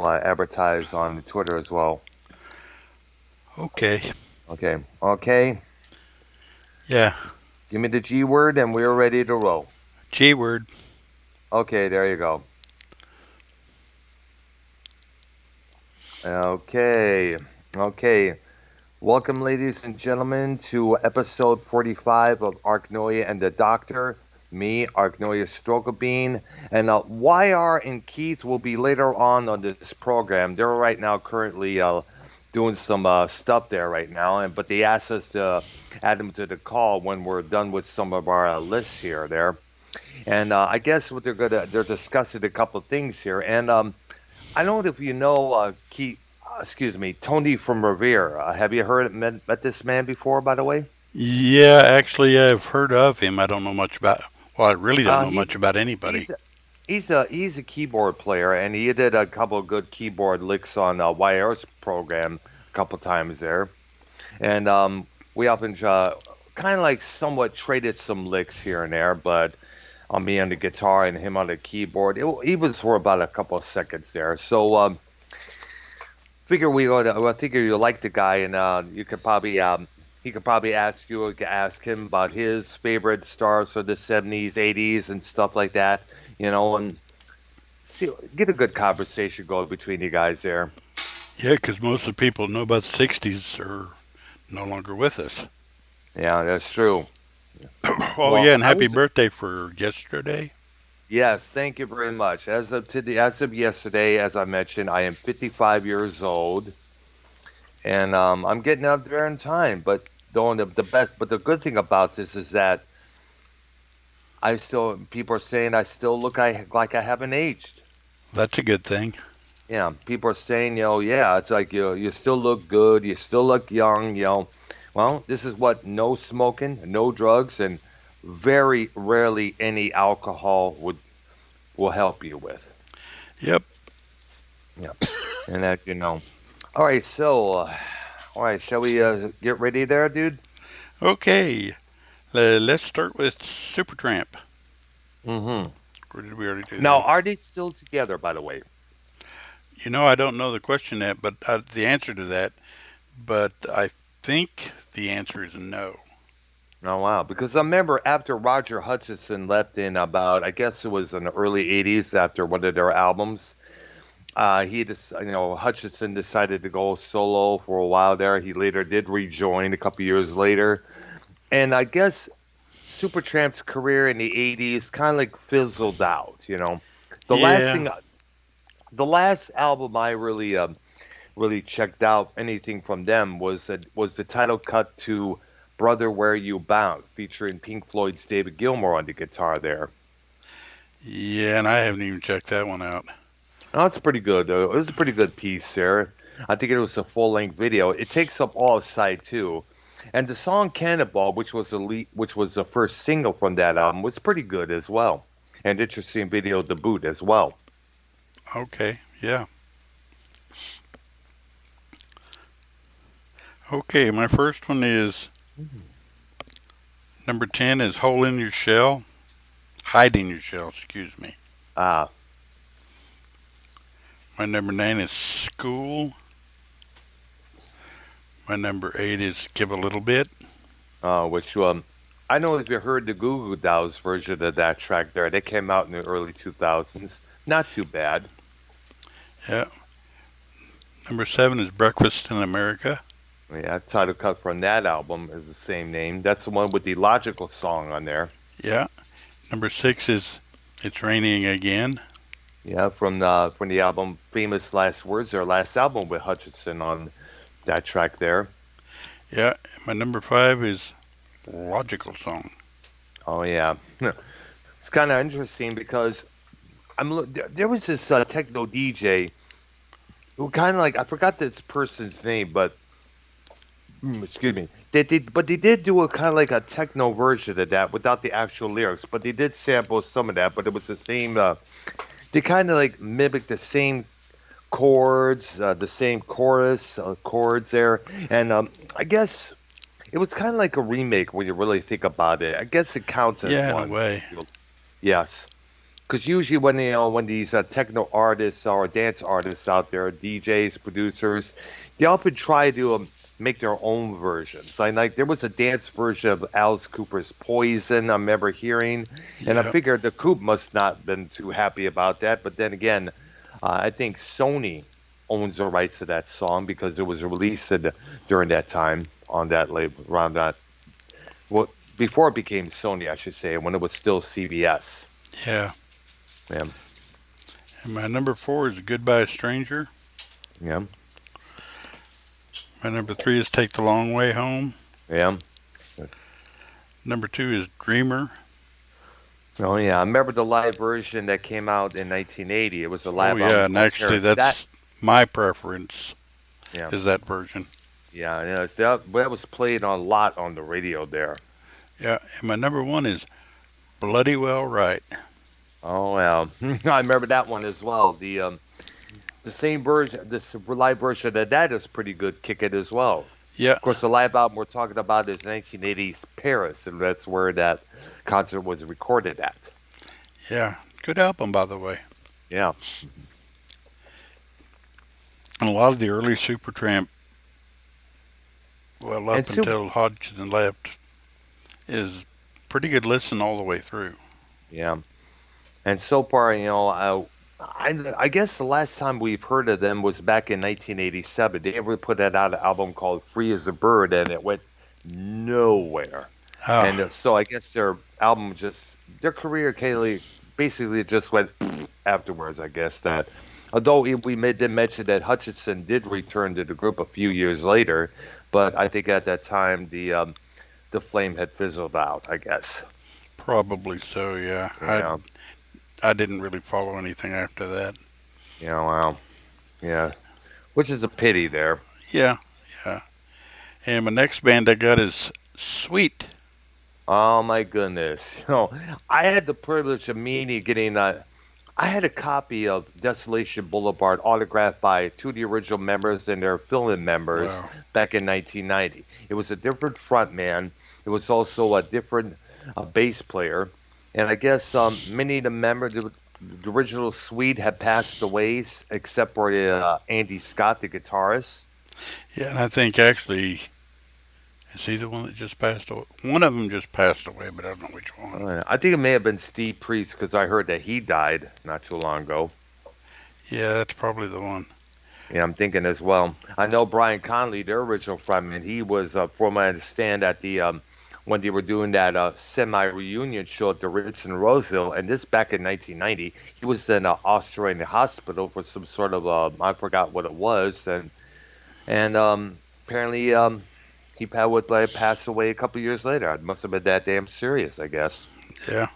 advertise on Twitter as well. Okay. Okay. Okay. Yeah. Give me the G word and we're ready to roll. G word. Okay, there you go. Okay. Okay. Welcome, ladies and gentlemen, to episode 45 of Arknolia and the Doctor. Me, Arknolia Strokebean, and YR and Keith will be later on this program. They're right now currently doing some stuff there right now, but they asked us to add them to the call when we're done with some of our lists here there. And I guess what they're discussing a couple of things here. And I don't know if you know Keith, excuse me, Tony from Revere. Have you met this man before, by the way? Yeah, actually, I've heard of him. I don't know much about. Well, I really don't know He much about anybody. he's he's a keyboard player, and he did a couple of good keyboard licks on YR's program a couple times there, and we often kind of like somewhat traded some licks here and there, but on me on the guitar and him on the keyboard, he was for about a couple of seconds there. So figure we go to, I figure you like the guy, and you could probably he could probably ask you, could ask him about his favorite stars of the 70's, 80's, and stuff like that. And see, get a good conversation going between you guys there. Yeah, because most of the people who know about the 60s are no longer with us. Yeah, that's true. Oh, Well, yeah, and I happy was birthday for yesterday. yes, thank you very much. As of yesterday, as I mentioned, I am 55 years old, and I'm getting up there in time. But the good thing about this is that people are saying I still look like I haven't aged. That's a good thing. Yeah, people are saying, yeah, it's like you still look good, you still look young. Well, this is what no smoking, no drugs, and very rarely any alcohol will help you with. Yep. Yeah, and that. All right, so, all right, shall we get ready there, dude? Okay. Let's start with Supertramp. Mm-hmm. Or did we already do Now, that? are they still together, by the way? I don't know the question yet, but the answer to that. But I think the answer is no. Oh wow! Because I remember after Roger Hutchinson left in about, I guess it was in the early '80s after one of their albums. Hutchinson decided to go solo for a while there. He later did rejoin a couple years later, and I guess Supertramp's career in the '80s kind of like fizzled out. The last Yeah. thing, the last album I really checked out anything from them was the title cut to "Brother Where You Bound," featuring Pink Floyd's David Gilmour on the guitar there. Yeah, and I haven't even checked that one out. Oh, it's pretty good. It was a pretty good piece there. I think it was a full-length video. It takes up all of side two, and the song "Cannonball," which was the first single from that album, was pretty good as well. And interesting video to boot as well. Okay. Yeah. Okay, my first one is number 10 is Hole in Your Shell. Hide in Your Shell, excuse me. Ah, My number 9 is School. My number 8 is Give a Little Bit. which I don't know if you heard the Goo Goo Dolls version of that track there. They came out in the early 2000s. Not too bad. Yeah. Number 7 is Breakfast in America. Yeah, title cut from that album is the same name. That's the one with the Logical song on there. Yeah. Number 6 is It's Raining Again. Yeah, from the album Famous Last Words, their last album with Hutchinson on that track there. Yeah. My number 5 is Logical Song. Oh yeah, it's kind of interesting because there was this techno DJ who kind of like, I forgot this person's name, but excuse me. But they did do a kind of like a techno version of that without the actual lyrics. But they did sample some of that. But it was the same. They kind of like mimicked the same chords, the same chorus chords there, and I guess it was kind of like a remake when you really think about it. I guess it counts as Yeah, in a one. way. Yes. Because usually when when these techno artists or dance artists out there, DJs, producers, they often try to make their own versions. Like there was a dance version of Alice Cooper's Poison. I remember hearing, and I Yeah, figured the Coop must not been too happy about that. But then again, I think Sony owns the rights to that song because it was released during that time on that label around that well before it became Sony, I should say, when it was still CBS. yeah. Yeah, And my number four is Goodbye Stranger. yeah, My number three is Take the Long Way Home. yeah. Number two is Dreamer. Oh yeah, I remember the live version that came out in 1980. It was a Oh live album yeah, and called actually Paris. That that's my preference yeah, is that version. yeah. That was played on a lot on the radio there. Yeah, and my number one is Bloody Well Right. Oh well, I remember that one as well. The same version, this live version of that is pretty good. Kick It as well. Yeah, Of course, the live album we're talking about is 1980's Paris, and that's where that concert was recorded at. yeah. Good album, by the way. Yeah, And a lot of the early Supertramp, well, and up super. until Hodgson left, is pretty good listen all the way through. Yeah. And so far, I guess the last time we've heard of them was back in 1987. They ever put that out an album called "Free as a Bird," and it went nowhere. And Ah, so I guess their career basically just went afterwards. I guess that. Although did mention that Hutchinson did return to the group a few years later, but I think at that time the flame had fizzled out. I guess. probably so. Yeah, I Yeah. I didn't really follow anything after that. Wow. Yeah. Which is a pity there. Yeah, yeah. And my next band I got is Sweet. Oh my goodness. I had the privilege of meeting getting I had a copy of Desolation Boulevard autographed by two of the original members and their fill-in members Wow. back in 1990. It was a different front man. It was also a different bass player. And I guess many of the members, the original Swede had passed away, except for Andy Scott, the guitarist. Yeah, and I think actually is he the one that just passed away? One of them just passed away, but I don't know which one. I think it may have been Steve Priest because I heard that he died not too long ago. Yeah, that's probably the one. Yeah, I'm thinking as well. I know Brian Conley, their original frontman, he was, from what I understand, at the when they were doing that semi-reunion show at the Ritz in Roseville, and this back in 1990, he was in an Australian hospital for some sort of I forgot what it was, and apparently would pass away a couple years later. It must have been that damn serious, I guess. Yeah.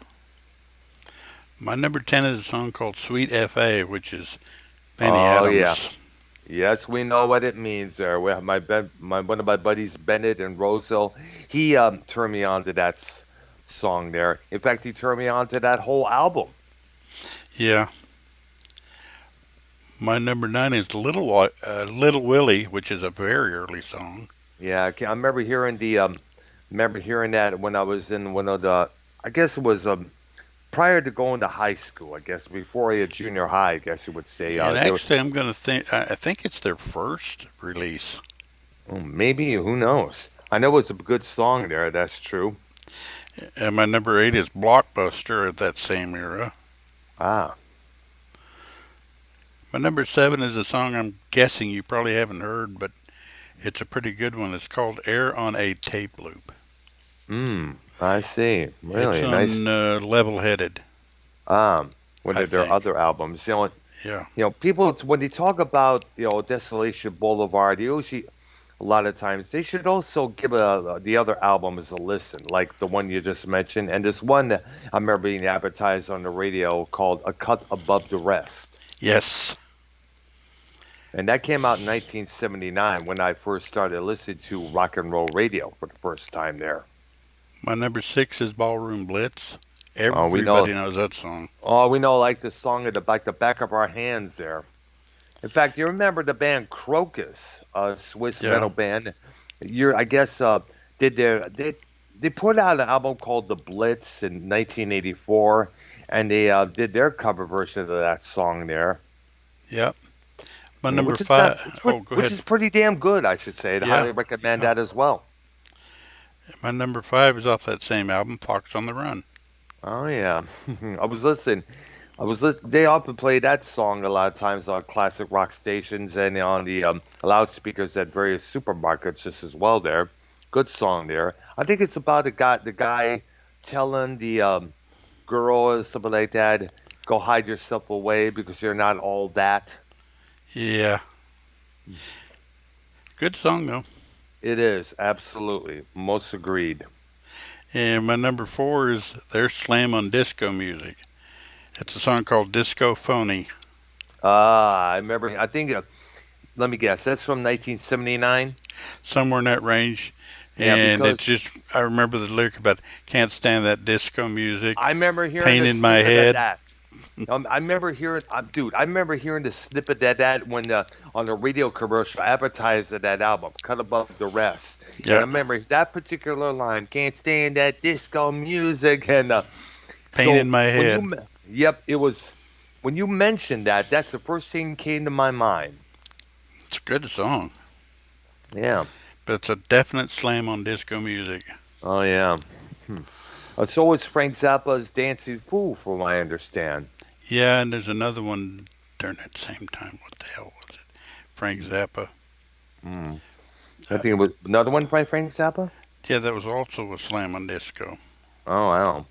My number 10 is a song called Sweet FA, which is Benny Oh yeah. Adams. Yes, we know what it means there. We have my one of my buddies, Bennett and Roseville, he turned me on to that song there. In fact, he turned me on to that whole album. Yeah. My number 9 is Little Willie, which is a very early song. Yeah, I remember hearing that when I was in one of the, I guess it was prior to going to high school. I guess before I had junior high, I guess you would say. And There was, actually, I'm going to think, I think it's their first release. maybe who knows? I know it's a good song there. That's true. And my number 8 is Blockbuster at that same era. Ah, My number 7 is a song I'm guessing you probably haven't heard, but it's a pretty good one. It's called Air on a Tape Loop. I see. It's Really on nice. Level Headed, One I of their think. other albums. Yeah. People when they talk about Desolation Boulevard, they usually a lot of times they should also give the other albums a listen, like the one you just mentioned, and this one that I remember being advertised on the radio called "A Cut Above the Rest," Yes. and that came out in 1979 when I first started listening to rock and roll radio for the first time there. My number 6 is Ballroom Blitz. We know, Everybody knows that song. we know, like the song at the back of our hands there. In fact, you remember the band Crocus, a Swiss metal Yeah. band. I guess did they put out an album called The Blitz in 1984, and they did their cover version of that song there, Yep. My number which is not, five. Oh, go which ahead. is pretty damn good, I should say. I'd Yeah. highly recommend Yeah. that as well. My number five is off that same album, Fox on the Run. Oh yeah, I was listening. They often play that song a lot of times on classic rock stations and on the loudspeakers at various supermarkets just as well. There, good song there. I think it's about the guy telling the girl or something like that, go hide yourself away because you're not all that. Yeah. Good song, though. It is absolutely most agreed. And my number four is their slam on disco music. It's a song called Disco Phony. Ah, I remember. I think. Let me guess. That's from 1979. Somewhere in that range. Yeah, And it's because just, I remember the lyric about can't stand that disco music, I remember hearing pain a in my snippet of head. that. I remember hearing, dude. I remember hearing the snippet of that when on the radio commercial advertised that album, "Cut Above the Rest." And I Yeah, remember that particular line, "Can't stand that disco music." And pain in so my when head. yep, it was when you mentioned that. That's the first thing that came to my mind. It's a good song, Yeah. but it's a definite slam on disco music. Oh yeah. Hmm. So is Frank Zappa's "Dancing Fool," from what I understand. Yeah, and there's another one during that same time. What the hell was it? Frank Zappa. Mm. I Uh, think it was another one by Frank Zappa. yeah, that was also a slam on disco. Oh wow.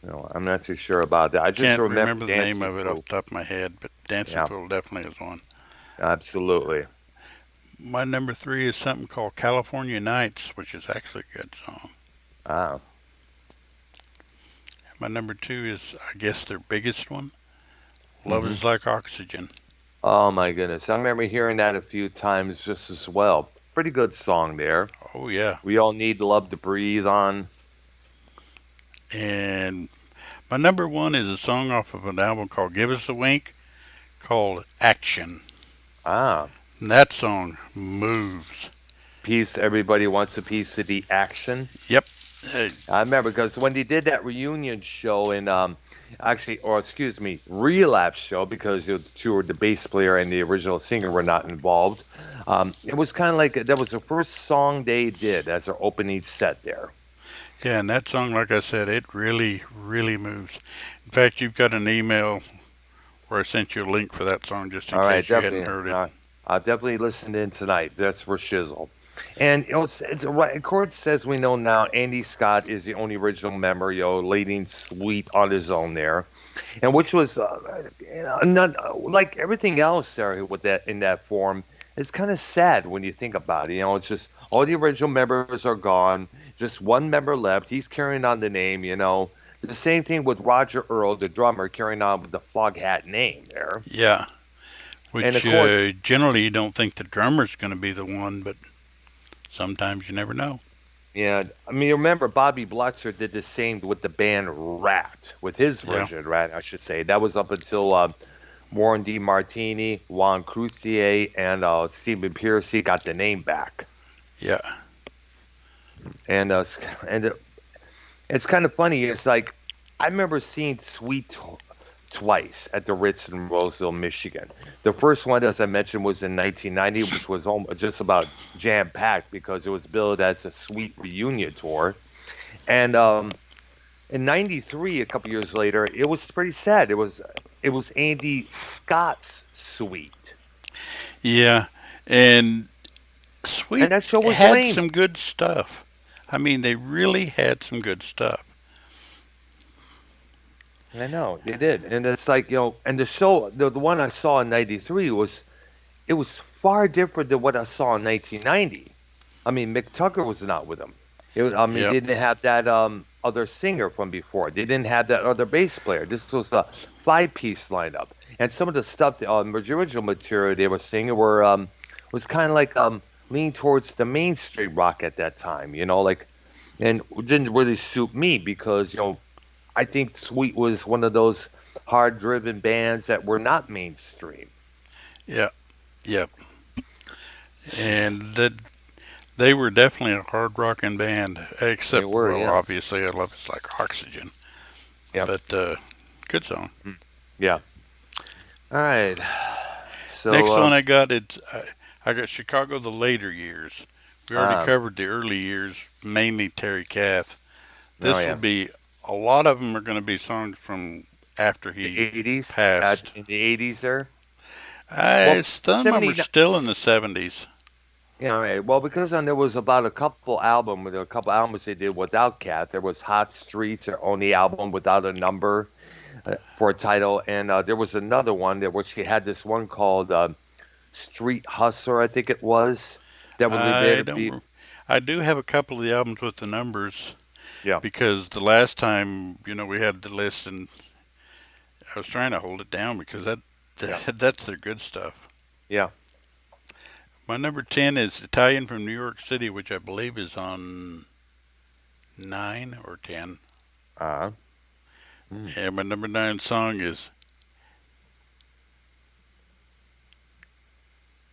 No, I'm not too sure about that. I just Can't remember remember the name Dancing of it off Fool. the top of my head, but Dancing Yeah, Fool definitely is one. absolutely. My number three is something called California Nights, which is actually a good song. Ah. My number two is, I guess, their biggest one, Love Hmm. is Like Oxygen. Oh my goodness. I remember hearing that a few times just as well. Pretty good song there. Oh, yeah. We all need love to breathe on. And my number one is a song off of an album called Give Us a Wink called Action. Ah. And that song moves. Piece. Everybody wants a piece of the action. Yep. Hey, I remember because when they did that reunion show in actually, or excuse me, relapse show because it was two, the bass player and the original singer were not involved. It was kind of like that was the first song they did as their opening set there. yeah, and that song, like I said, it really, really moves. In fact, you've got an email where I sent you a link for that song just in All right, case you hadn't definitely. heard it. I'll definitely listen in tonight. That's for shizzle. And it's right. Of course, as we know now, Andy Scott is the only original member, leading Sweet on his own there, and which was not like everything else there with that in that form. It's kind of sad when you think about it. It's just all the original members are gone. Just one member left. He's carrying on the name. The same thing with Roger Earl, the drummer, carrying on with the Foghat name there. Yeah, And of which course, generally you don't think the drummer's going to be the one, but sometimes you never know. yeah, I mean, remember Bobby Blutzer did the same with the band Rat, with his Yeah, version, Rat, I should say. That was up until Warren D. Martini, Juan Crucier, and Stephen Piercy got the name back. yeah, And it's kind of funny. It's like I remember seeing Sweet twice at the Ritz in Roseville, Michigan. The first one, as I mentioned, was in 1990, which was just about jam packed because it was billed as a Sweet reunion tour. And in '93, a couple years later, it was pretty sad. It was Andy Scott's Sweet, yeah. And Sweet and that show was had lame. some good stuff. I mean, they really had some good stuff. I know they did, and it's like and the show, the one I saw in '93 it was far different than what I saw in 1990. I mean, Mick Tucker was not with them. I mean, Yep. they didn't have that other singer from before. They didn't have that other bass player. This was a five-piece lineup, and some of the stuff, the original material they were singing was kind of like leaning towards the mainstream rock at that time. Like, and it didn't really suit me because I think Sweet was one of those hard-driven bands that were not mainstream. Yep. Yep. And that they were definitely a hard rocking band, They except, were, well, yeah. obviously, I love it's like Oxygen. Yep. but good song. Mm. Yeah. All right. So, Next one I got I got Chicago the later years. We already uh, covered the early years, mainly Terry Kath. oh This will yeah, be a lot of them are going to be songs from after the he 80s. passed. In the 80s there. Well, Some of them are 79. still in the 70s. Yeah, all right. Well, because there was about a couple albums they did without Cat. There was Hot Streets, their only album without a number for a title, and there was another one that which she had this one called Street Hustler, I think it was. That would I later don't. be, I do have a couple of the albums with the numbers yeah, because the last time we had the list and I was trying to hold it down because yeah, that's their good stuff. yeah. My number 10 is Italian from New York City, which I believe is on 9 or 10. Uh, mm, And my number 9 song is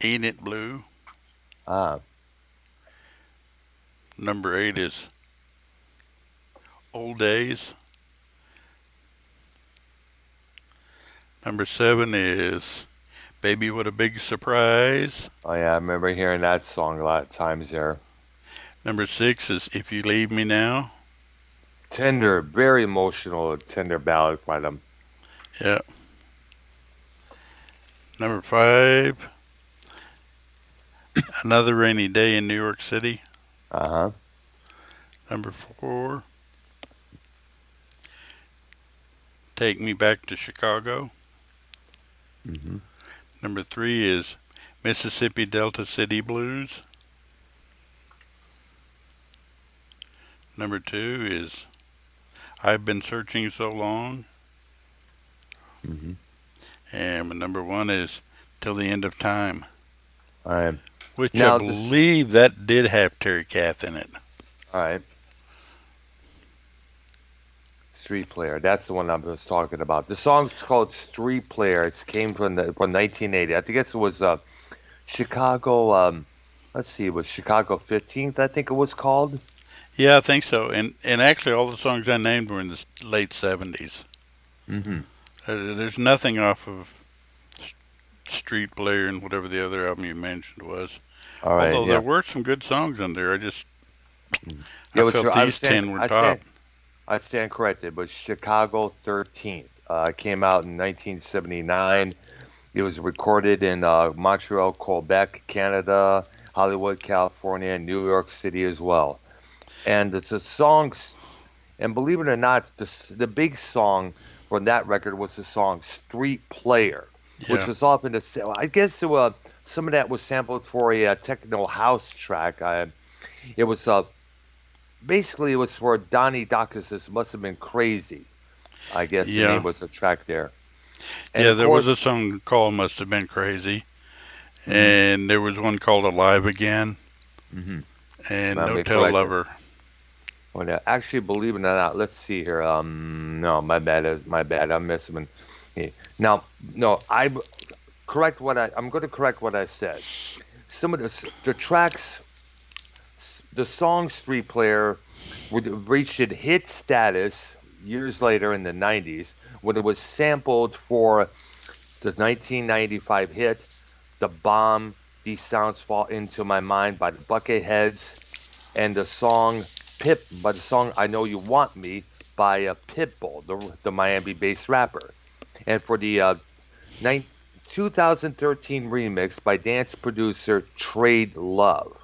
Ain't It Blue. uh, Number 8 is Old Days. Number 7 is Baby What a Big Surprise. oh yeah, I remember hearing that song a lot of times there. Number 6 is If You Leave Me Now. Tender, very emotional, tender ballad by them. Yeah. Number 5, Another Rainy Day in New York City. Uh-huh. Number 4, Take Me Back to Chicago. Hmm. Number 3 is Mississippi Delta City Blues. Number 2 is I've Been Searching So Long. Hmm. And number 1 is Till the End of Time, All right. which I Now this. believe that did have Terry Kath in it. All right. Street Player. That's the one I was talking about. The song's called Street Player. It came from 1980. I think it was Chicago. Let's see, it was Chicago 15th. I think it was called. Yeah, I think so. And actually, all the songs I named were in the late 70s. Hmm. There's nothing off of Street Player and whatever the other album you mentioned was. All right. Although there Yeah. were some good songs on there. Mhm. Yeah. I It was. felt these 10 were top. I stand corrected. It was Chicago 13th. It came out in 1979. It was recorded in Montreal, Quebec, Canada, Hollywood, California, and New York City as well. And it's a song, and believe it or not, the big song from that record was the song "Street Player," which Yeah. was often I guess some of that was sampled for a techno house track. It was basically it was for Donnie Dacus's "Must Have Been Crazy." I guess the name Yeah. was the track there, and Yeah, of there was a course. song called Must Have Been Crazy. Hmm. And there was one called Alive Again Hmm. and I'll No be Tell corrected. Lover. Well, yeah, actually, believe it or not, let's see here. No, my bad. My bad. I'm missing. Okay. Now, no, I'm going to correct what I said. Some of the tracks, the song "Street Player" reached its hit status years later in the '90s when it was sampled for the 1995 hit "The Bomb." These sounds fall into my mind by the Bucketheads, and the song "I Know You Want Me" by Pitbull, the Miami-based rapper, and for the 2013 remix by dance producer Trade Love.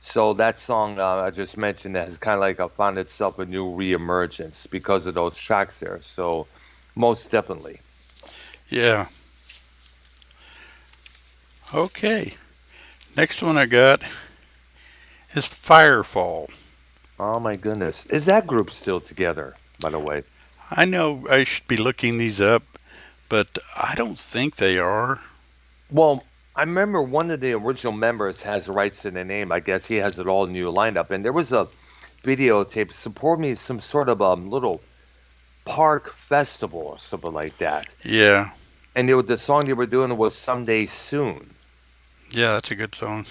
So that song I just mentioned has kind of like found itself a new reemergence because of those tracks there. So most definitely. Yeah. Okay. Next one I got is Firefall. Oh my goodness, is that group still together? By the way. I know I should be looking these up, but I don't think they are. Well, I remember one of the original members has rights to the name. I guess he has it all new lineup. And there was a videotape support me some sort of little park festival or something like that. Yeah. And the song they were doing was "Someday Soon." Yeah, that's a good song.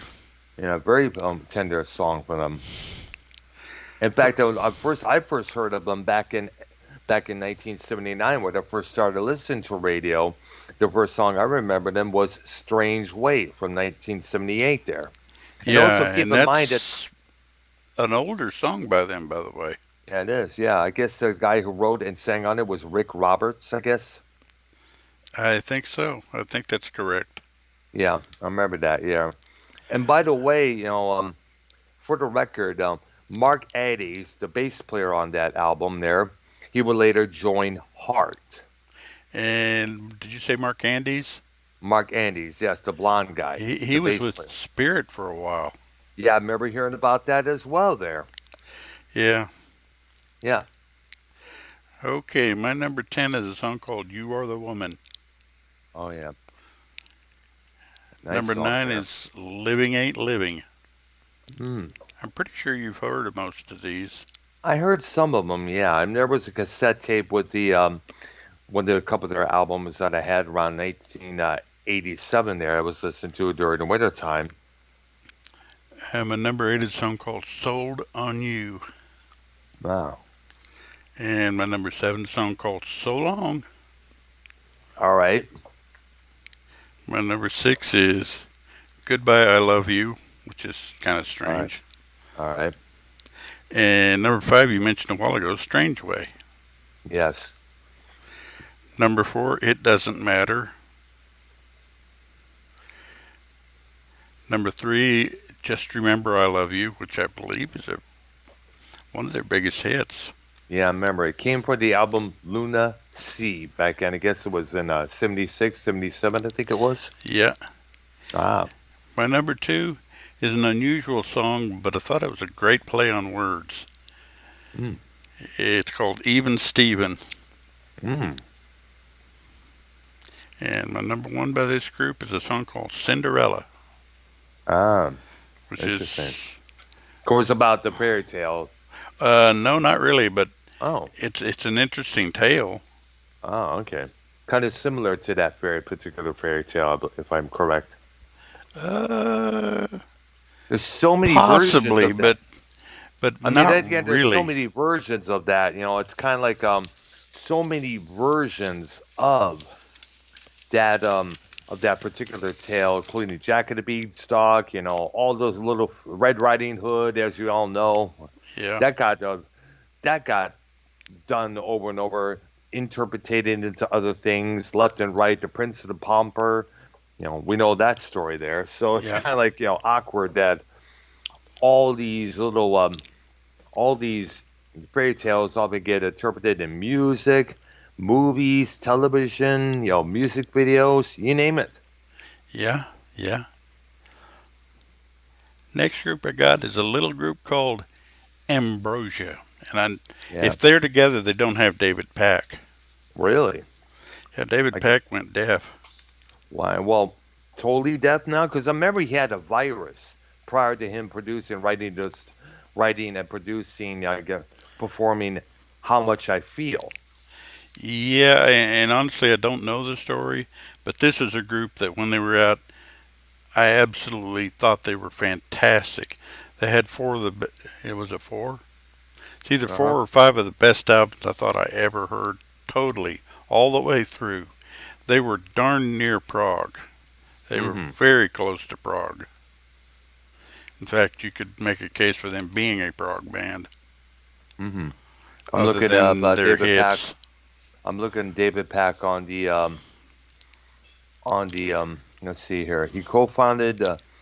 Very tender song for them. In fact, I first heard of them back in back in 1979 when I first started listening to radio. The first song I remember them was Strange Way from 1978 there. And also Yeah, keep and in mind that, that's an older song by them, by the way. yeah, it is. Yeah, I guess the guy who wrote and sang on it was Rick Roberts, I guess. I think so. I think that's correct. Yeah, I remember that. Yeah. And by the way, for the record, Mark Adams, the bass player on that album there, he would later join Heart. And did you say Mark Andes? Mark Andes, yes, the blonde guy, He the was bass with player. Spirit for a while. Yeah, I remember hearing about that as well there. Yeah. Yeah. Okay, my number 10 is a song called You Are the Woman. Oh, yeah. Nice Number song 9 there. is Living Ain't Living. Hmm. I'm pretty sure you've heard of most of these. I heard some of them, yeah. And there was a cassette tape with one of a couple of their albums that I had around 1987 there. I was listening to it during the winter time. And my number 8 is a song called Sold on You. Wow. And my number 7 is a song called So Long. All right. My number 6 is Goodbye, I Love You, which is kind of All right. strange. All right. And number 5, you mentioned a while ago, Strange Way. Yes. Number 4, It Doesn't Matter. Number 3, Just Remember I Love You, which I believe is one of their biggest hits. Yeah, I remember. It came from the album Luna Sea back then. I guess it was in 76, 77, I think it was. Yeah. Ah. My number 2 is an unusual song, but I thought it was a great play on words. Mm. It's called Even Steven. Mm. And my number 1 by this group is a song called Cinderella, Ah. which Interesting. is, Of course, about the fairy tale. no, not really, but Oh. it's an interesting tale. Oh, okay. Kind of similar to that particular fairy tale, if I'm correct. Uh, There's so many versions Possibly, of that. but I mean, not again, there's so really. many versions of that. It's kind of like so many versions of that particular tale, including Jack of the Beanstalk. All those little Red Riding Hood, as you all know, Yeah, that got that got done over and over, interpreted into other things, left and right. The Prince of the Pomper, we know that story there. So it's yeah, kind of like awkward that all these little all these fairy tales often get interpreted in music, movies, television, music videos, you name it. yeah, yeah. Next group I got is a little group called Ambrosia, and Yeah, if they're together, they don't have David Pack. really. Yeah, David Like, Pack went deaf. why? Well, totally deaf now because I remember he had a virus prior to him writing and producing, performing "How Much I Feel." Yeah, and honestly, I don't know the story, but this is a group that when they were out, I absolutely thought they were fantastic. They had it was a four? It's either Uh four huh. or five of the best albums I thought I ever heard, totally, all the way through. They were darn near Prague. They were Mm-hmm. very close to Prague. In fact, you could make a case for them being a Prague band, Mm-hmm. I'm other looking up than their David Pack. hits. I'm looking David Pack on the. Let's see here. He co-founded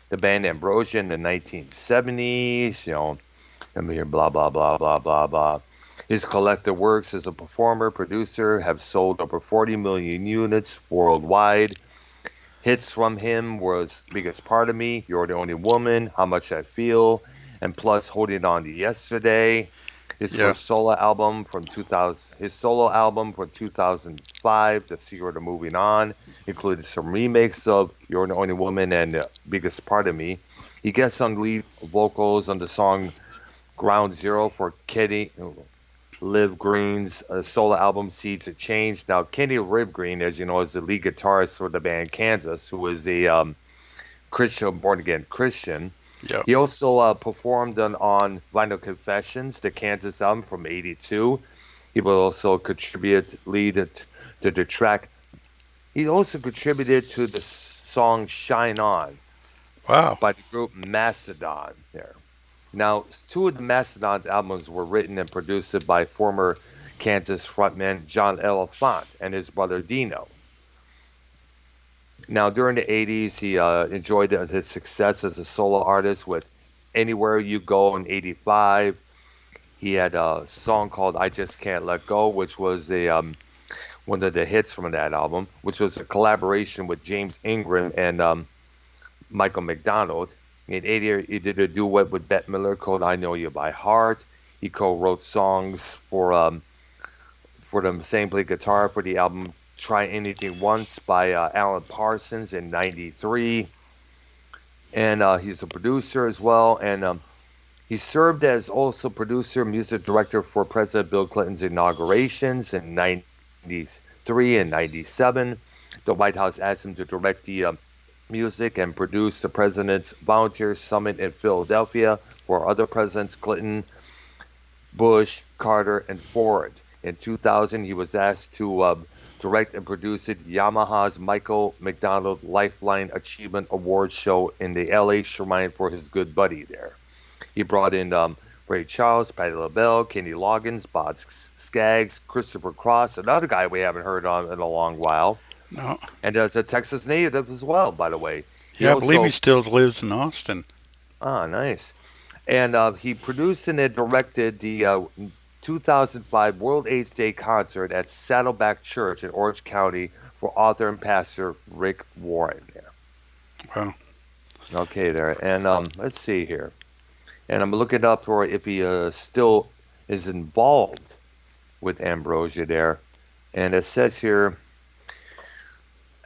the band Ambrosia in the 1970s. Let me hear blah blah blah blah blah blah. His collective works as a performer, producer have sold over 40 million units worldwide. Hits from him was Biggest Part of Me, You're the Only Woman, How Much I Feel, and plus Holding On to Yesterday. His Yeah, first solo album from 2000, his solo album from 2005, The Secret of Moving On, included some remakes of You're the Only Woman and Biggest Part of Me. He guest on lead vocals on the song Ground Zero for Kenny Liv Green's solo album Seeds of Change. Now, Kenny Liv Green, as you know, is the lead guitarist for the band Kansas, who is a Christian, born again Christian. yeah, He also performed on Vinyl Confessions, the Kansas album from '82. He will also contribute lead it to the track. He also contributed to the song "Shine On" Wow. by the group Mastodon. There. Now, two of the Mastodon's albums were written and produced by former Kansas frontman John Elefant and his brother Dino. Now, during the 80s, he enjoyed his success as a solo artist with Anywhere You Go in 85. He had a song called I Just Can't Let Go, which was one of the hits from that album, which was a collaboration with James Ingram and Michael McDonald. In 80, he did a duet with Bette Miller called I Know You by Heart. He co-wrote songs for the same play guitar for the album Try Anything Once by Alan Parsons in 93. And he's a producer as well. And he served as also producer, music director for President Bill Clinton's inaugurations in 93 and 97. The White House asked him to direct the music and produce the President's Volunteer Summit in Philadelphia for other presidents, Clinton, Bush, Carter, and Ford. In 2000, he was asked to direct and produce Yamaha's Michael McDonald Lifeline Achievement Award show in the LA Shrine for his good buddy there. He brought in Ray Charles, Patti LaBelle, Kenny Loggins, Bob Skaggs, Christopher Cross, another guy we haven't heard on in a long while, No. and as a Texas native as well, by the way. He Yeah, I believe he also, still lives in Austin. nice. And he produced and directed the 2005 World AIDS Day concert at Saddleback Church in Orange County for author and pastor Rick Warren there. Wow. Okay, there. And let's see here. And I'm looking up for if he still is involved with Ambrosia there. And it says here,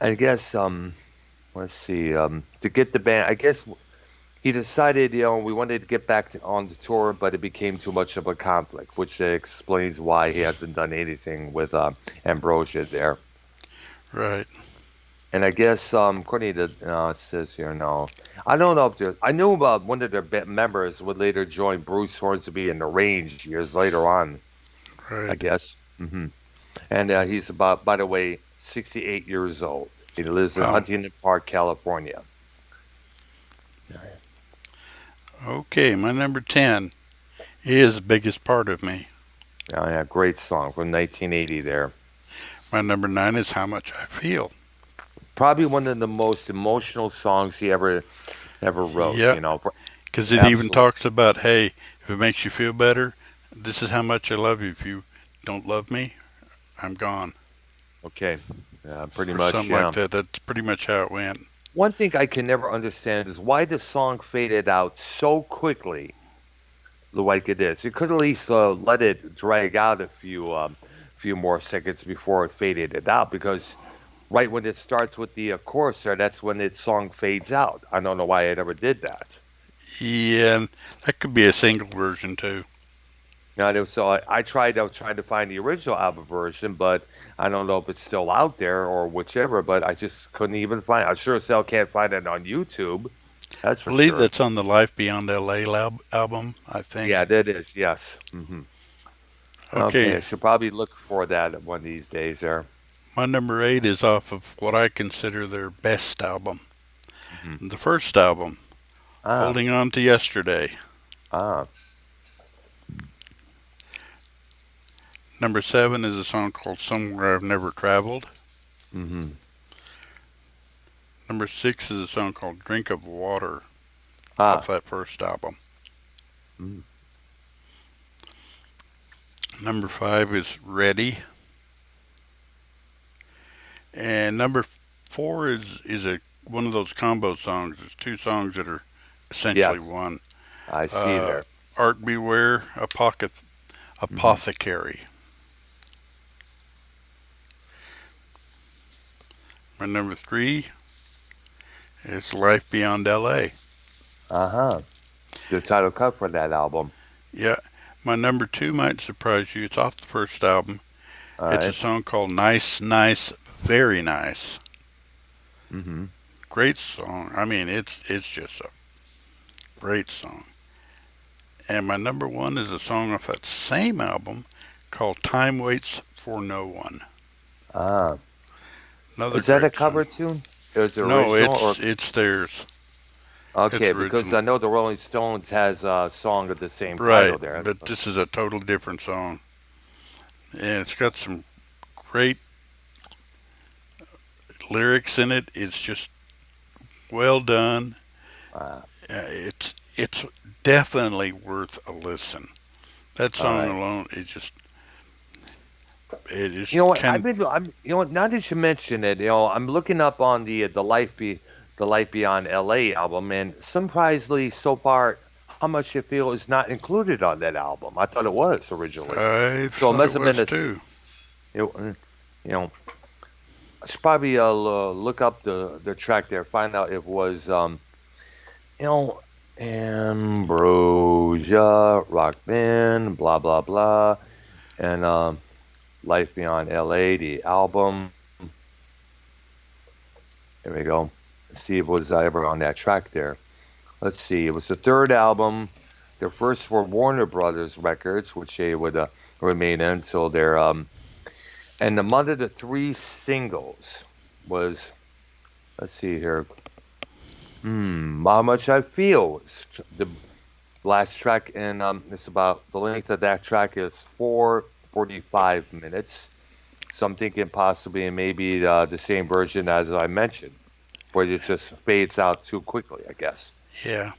I guess, let's see, to get the band, I guess he decided, we wanted to get back on the tour, but it became too much of a conflict, which explains why he hasn't done anything with Ambrosia there. Right. And I guess, according to it says here, no, I don't know if I knew about one of their members would later join Bruce Hornsby in the Range years later on, I Right. guess. And he's about, by the way, 68 years old. He lives in Wow. Huntington Park, California. Okay, my number 10 is the biggest part of me. Yeah, great song from 1980 there. My number 9 is How Much I Feel. Probably one of the most emotional songs he ever wrote, Yeah, because it even Absolutely. talks about, hey, if it makes you feel better, this is how much I love you. If you don't love me, I'm gone. Okay. Yeah, pretty Or much, something yeah. like that. That's pretty much how it went. One thing I can never understand is why the song faded out so quickly, like it is. You could at least let it drag out a few more seconds before it faded it out, because right when it starts with the chorus there, that's when the song fades out. I don't know why it ever did that. Yeah, and that could be a single version too. Now, so I tried to find the original album version, but I don't know if it's still out there or whichever. But I just couldn't even find it. I sure as hell can't find it on YouTube. That's I for believe sure. that's on the Life Beyond LA album, I Yeah, think. that is. Yes. Okay, I Okay, should probably look for that one of these days. There. my number 8 is off of what I consider their best album. hmm The first album, Ah. Holding On to Yesterday. Ah. Number 7 is a song called Somewhere I've Never Traveled. hmm Number 6 is a song called Drink of Water off Ah. that first album. Mm. Number 5 is Ready. And number 4 is a one of those combo songs. It's two songs that are essentially Yes, one. I see Uh, there. Art Beware, hmm Apothecary. My number 3 is Life Beyond LA. Uh huh. The title cut for that album. Yeah. My number 2 might surprise you. It's off the first album. All It's a right. song called Nice, Nice, Very Nice. Mm-hmm. Great song. I mean, it's just a great song. And my number 1 is a song off that same album called Time Waits for No One. Ah, Another is that a great cover song. tune? Is it No, original or it's theirs. okay? It's Because original. I know the Rolling Stones has a song of the same title Right, there. but this is a totally different song. And it's got some great lyrics in it. It's just well done. Ah, It's definitely worth a listen. That all song right. alone is just it is You know what? kind of You know what? Now that you mention it, I'm looking up on the Life Beyond L.A. album, and surprisingly, so far, how much you feel is not included on that album. I thought it was originally, I so it thought must it have been was a, too. you know, I should probably look up the track there, find out if it was you know, Ambrosia, Rock Band, blah blah blah, and Life Beyond L.A. the album. There we go. See if it was ever on that track there. Let's see. It was the third album. Their first for Warner Brothers Records, which they would remain in until their and among the three singles was let's see here. How much I feel. The last track, and it's about the length of that track is 4:45 minutes. So I'm thinking possibly maybe the same version as I mentioned, where it just fades out too quickly. I guess Yeah,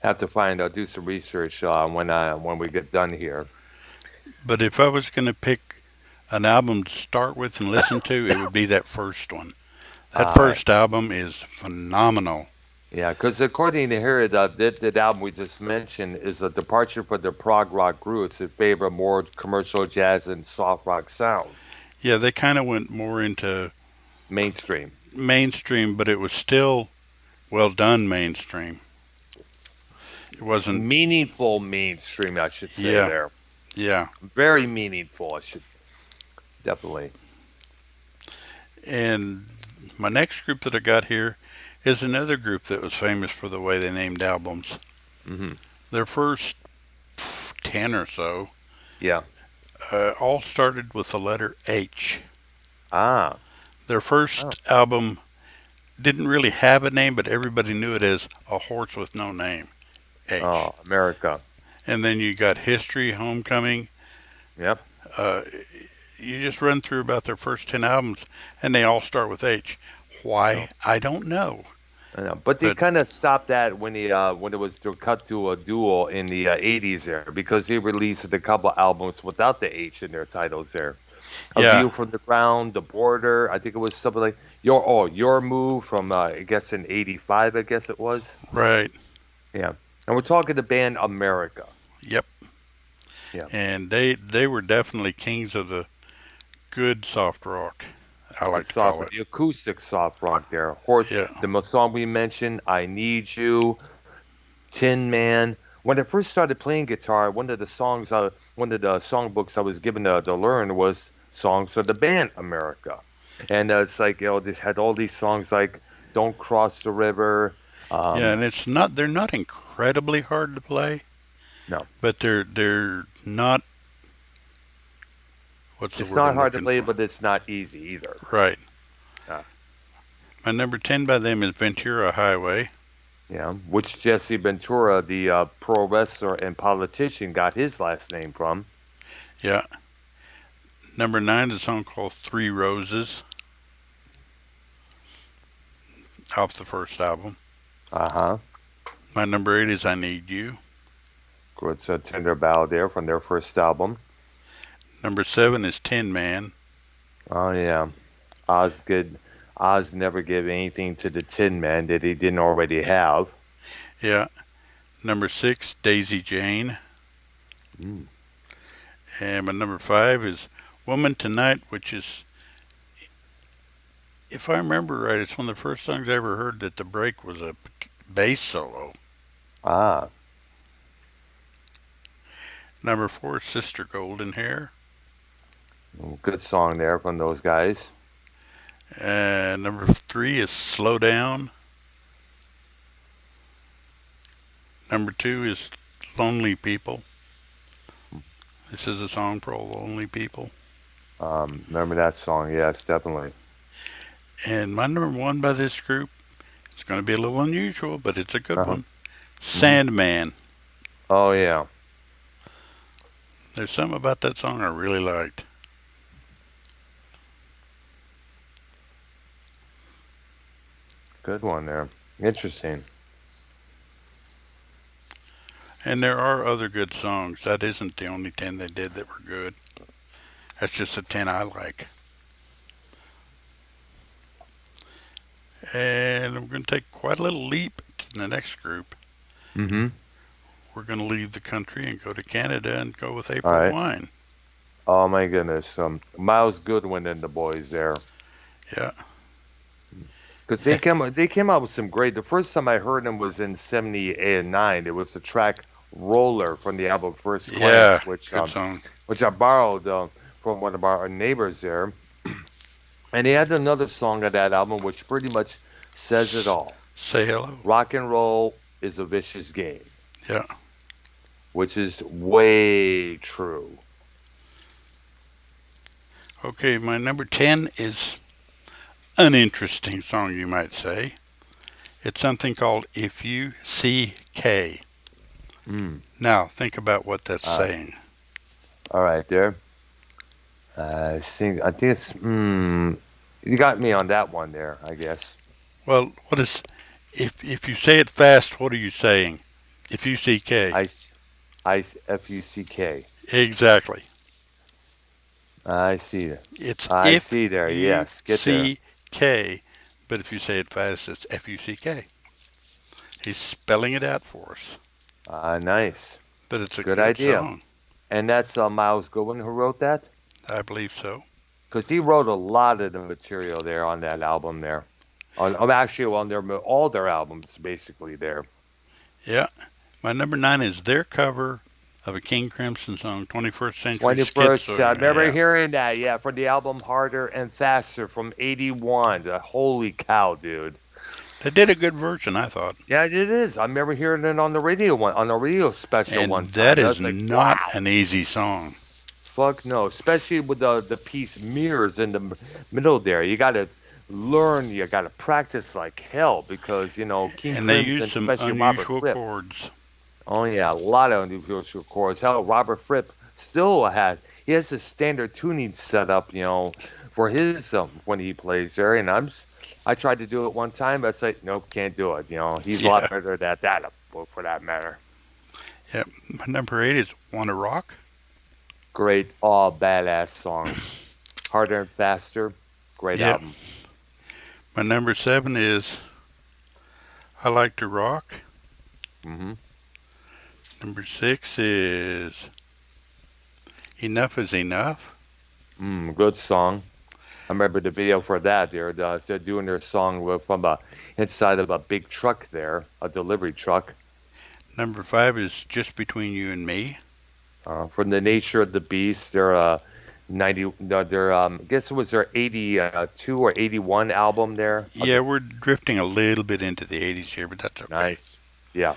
have to do some research when we get done here. but if I was going to pick an album to start with and listen to, it would be that first one. That All right. first album is phenomenal. Yeah, because according to here, that album we just mentioned is a departure from the prog rock roots in favor of more commercial jazz and soft rock sound, Yeah, they kind of went more into mainstream. mainstream, but it was still well done mainstream. It wasn't. Meaningful mainstream, I should say Yeah, there. yeah. Very meaningful, I should definitely. And my next group that I got here is another group that was famous for the way they named albums. Hmm. Their first 10 or so Yeah. all started with the letter H. Ah. Their Oh. first album didn't really have a name, but everybody knew it as A Horse with No Name, H. Oh, America. And then you got History, Homecoming. Yep. Uh, you just run through about their first 10 albums, and they all start with H. Why? No. I don't know. I know. But they But kind of stopped that when it was to cut to a duel in the '80s there because they released a couple albums without the H in their titles there. A yeah, View from the Ground, The Border. I think it was something like Your Move from I guess in '85. I guess it was. right. Yeah. And we're talking the band America. Yep. Yeah. And they were definitely kings of the good soft rock, I The like to call it. the acoustic soft rock there. Horse, Yeah. song we mentioned, I Need You, Tin Man. When I first started playing guitar, one of the songbooks I was given to learn was songs for the band America, and it's like this had all these songs like "Don't Cross the River." Yeah, Um, and they're not incredibly hard to play, no, but they're not what's the it's word not I'm hard to looking play, for? but it's not easy either. Right. Uh, My number 10 by them is Ventura Highway. yeah, which Jesse Ventura, the pro wrestler and politician, got his last name from. Yeah. Number 9 is a song called Three Roses off the first album. Uh huh. My number 8 is I Need You. It's a tender ballad there from their first album. Number 7 is Tin Man. Oh yeah, Oz good. Oz never gave anything to the Tin Man that he didn't already have. Yeah. Number 6, Daisy Jane. Mm. And my number 5 is Woman Tonight, which is, if I remember right, it's one of the first songs I ever heard that the break was a bass solo. Ah, Number 4 is Sister Golden Hair. good song there from those guys. And number 3 is Slow Down. Number 2 is Lonely People. This is a song for all lonely people. Remember that song? Yes, definitely. And my number one by this group, it's going to be a little unusual, but it's a good Uh-huh. one. Hmm. Sandman. Oh yeah, There's something about that song I really liked. good one there. Interesting. And there are other good songs. That isn't the only 10 they did that were good. That's just the 10 I like. And we're going to take quite a little leap to the next group. Mm-hmm. We're going to leave the country and go to Canada and go with All April right. Wine. Oh my goodness. Miles Goodwin and the boys there. Yeah. Because they came out with some great. The first time I heard them was in '78 and '9. It was the track "Roller" from the album First Yeah. Glance, which Good song. which I borrowed from one of our neighbors there. And he had another song on that album which pretty much says it all. Say hello. Rock and roll is a vicious game, Yeah. which is way true. Okay, my number 10 is an interesting song, you might say. It's something called If You See K. Mm. Now, think about what that's Uh, saying. all right, there. I think it's. You got me on that one there, I guess. Well, what is if you say it fast, what are you saying? If you see K. Fuck. Exactly. I see. It's I if see there. you Yes, get there. see K, but if you say it fast, it's Fuck. He's spelling it out for us, Nice. but it's a Good good idea. song. And that's Miles Goodwin who wrote that? I believe so. Because he wrote a lot of the material there on that album there. Actually, on all their albums, basically there. Yeah. My number 9 is their cover of a King Crimson song, 21st Century 21st, I Schizo. remember Yeah. hearing that, yeah, from the album Harder and Faster from '81. Holy cow, dude. They did a good version, I thought. Yeah, it is. I remember hearing it on the radio on a radio special And one that time. I is was like, not wow. an easy song. Fuck no, especially with the piece mirrors in the middle there. You got to learn, you got to practice like hell because King And they Crimson, used some especially Robert unusual Fripp. chords. Oh yeah, a lot of unusual chords. Hell, Robert Fripp still he has a standard tuning set up, for his when he plays there. And I tried to do it one time, but it's like nope, can't do it. He's a Yeah. lot better at that, for that matter. Yeah. My number 8 is Wanna Rock. Great, all badass songs. Harder and Faster, great Yep. album. My number 7 is I Like to Rock. Hmm. Number 6 is Enough is Enough. Good song. I remember the video for that. They're doing their song from inside of a big truck there, a delivery truck. Number 5 is Just Between You and Me. From the Nature of the Beast, their 90, no, their I guess it was their 82 or 81 album there. Yeah, we're drifting a little bit into the 80s here, but that's okay. Nice. Yeah.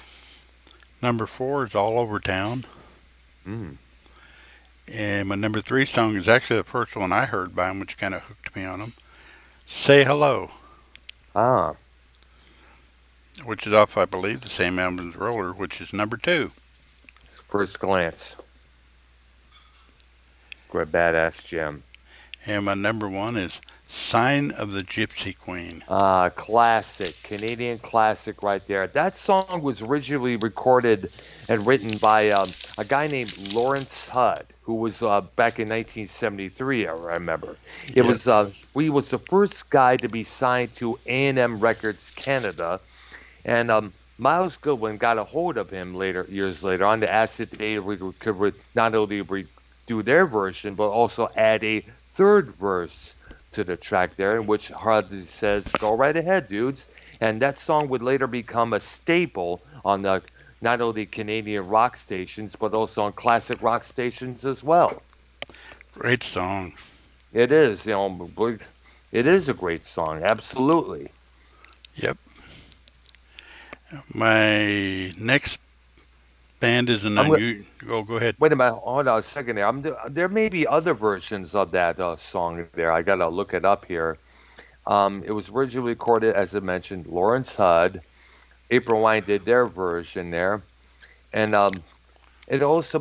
Number 4 is All Over Town. Mm. And my number 3 song is actually the first one I heard by him, which kind of hooked me on him. Say Hello, Ah, which is off, I believe, the same album as Roller, which is number 2. First Glance. Great badass Jim. And my number 1 is Sign of the Gypsy Queen. Classic, Canadian classic right there. That song was originally recorded and written by a guy named Lawrence Hudd, who was back in 1973, I remember. It Yep. was he was the first guy to be signed to A&M Records Canada, and Miles Goodwin got a hold of him years later on to ask that they could not only do their version, but also add a third verse to the track there, in which Hardy says, "Go right ahead, dudes." And that song would later become a staple on the not only Canadian rock stations, but also on classic rock stations as well. Great song. It is, it is a great song, absolutely. Yep. My next band is an I'm go- unusual. Oh, go ahead. Wait a minute. Hold on a second there. There may be other versions of that song there. I gotta look it up here. It was originally recorded, as I mentioned, Lawrence Hudd. April Wine did their version there, and it also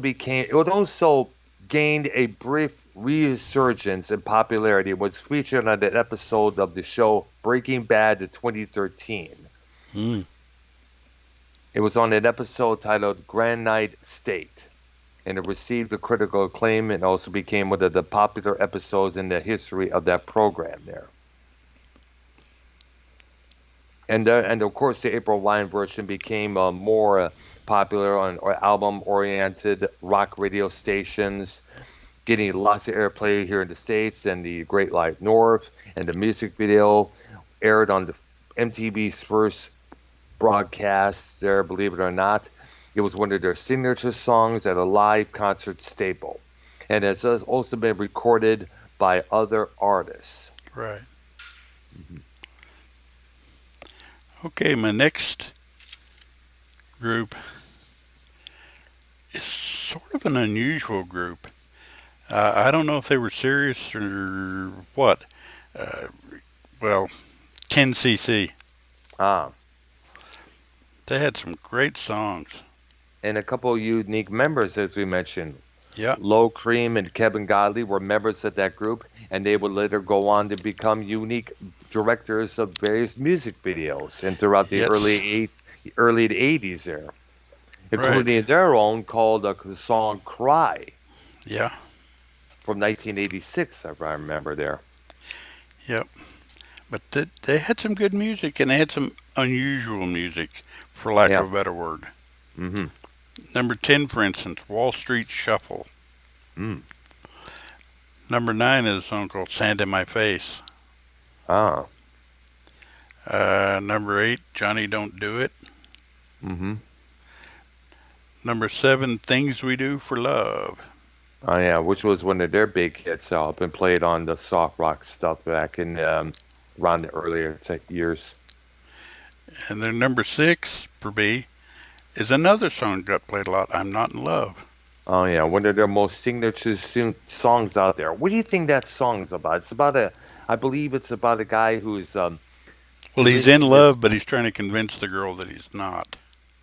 gained a brief resurgence in popularity. It was featured on an episode of the show Breaking Bad in 2013. Mm, It was on an episode titled Grand Night State, and it received a critical acclaim and also became one of the popular episodes in the history of that program there. And of course, the April Wine version became more popular on album-oriented rock radio stations, getting lots of airplay here in the States and the Great Light North. And the music video aired on the MTV's first broadcast there, believe it or not. It was one of their signature songs at a live concert staple. And it's also been recorded by other artists. right. Okay, my next group is sort of an unusual group. I don't know if they were serious or what. Uh, well, 10cc. Ah, They had some great songs. and a couple of unique members, as we mentioned. Yeah. Low Cream and Kevin Godley were members of that group, and they would later go on to become unique directors of various music videos and throughout the Yes. early 80s there, Right. including their own called the song Cry Yeah. from 1986, if I remember there. Yep. But they had some good music and they had some unusual music, for lack Yeah. of a better word. Mm-hmm. Number 10, for instance, Wall Street Shuffle. Mm. Number 9 is a song called Sand in My Face. Ah. Number 8, Johnny Don't Do It. Mm-hmm. Number 7, Things We Do for Love. Oh yeah, which was one of their big hits up and played on the soft rock stuff back in around the earlier years. And then number 6, for B, is another song that got played a lot, I'm Not in Love. Oh yeah, one of their most signature songs out there. What do you think that song's about? I believe it's about a guy who's Well, he's in love, but he's trying to convince the girl that he's not.